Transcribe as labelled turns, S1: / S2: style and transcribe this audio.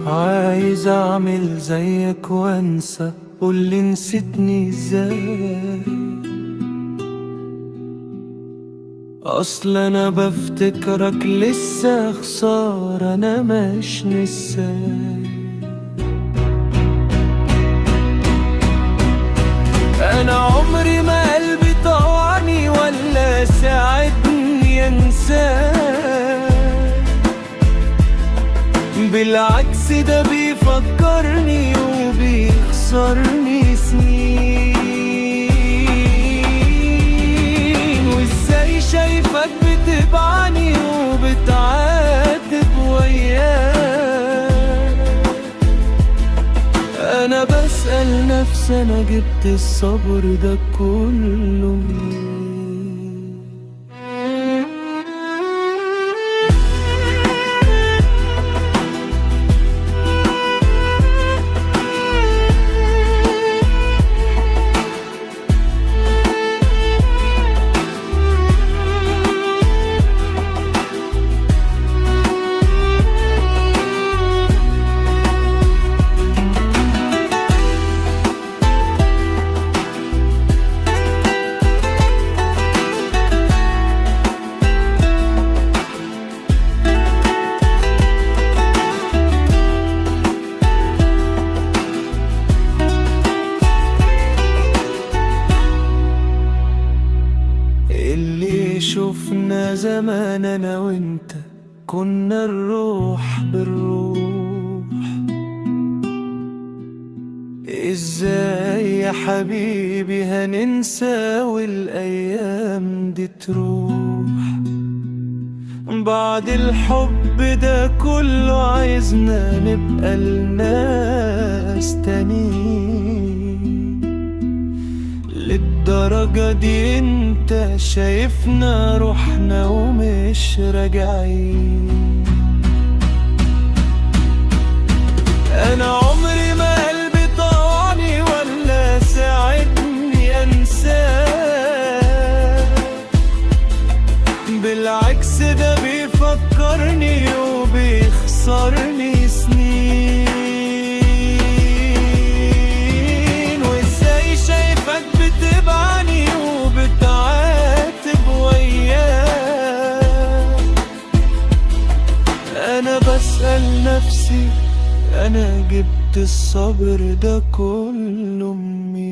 S1: عايز اعمل زيك وانسى، قولي نسيتني ازاي؟ اصل انا بفتكرك لسه، خسارة انا مش نساي. انا عمري ما قلبي طوعني ولا ساعدني انساك، بالعكس ده بيفكرني وبيخسرني سنين. وازاي شايفك بتبعني وبتعاتب وياك، انا بسأل نفسي انا جبت الصبر ده كله منين؟ اللي شفنا زمان انا وانت كنا الروح بالروح، ازاي يا حبيبي هننسى والايام دي تروح؟ بعد الحب ده كله عايزنا نبقى الناس تانيين، للدرجة دي انت شايفنا روحنا ومش راجعين؟ انا عمري ما قلبي طوعني ولا ساعدني انساك، بالعكس ده بيفكرني وبيخسرني سنين. وازاي شايفك بتبعني وبتعاتب وياك، انا بسأل نفسي انا جبت الصبر ده كله منين؟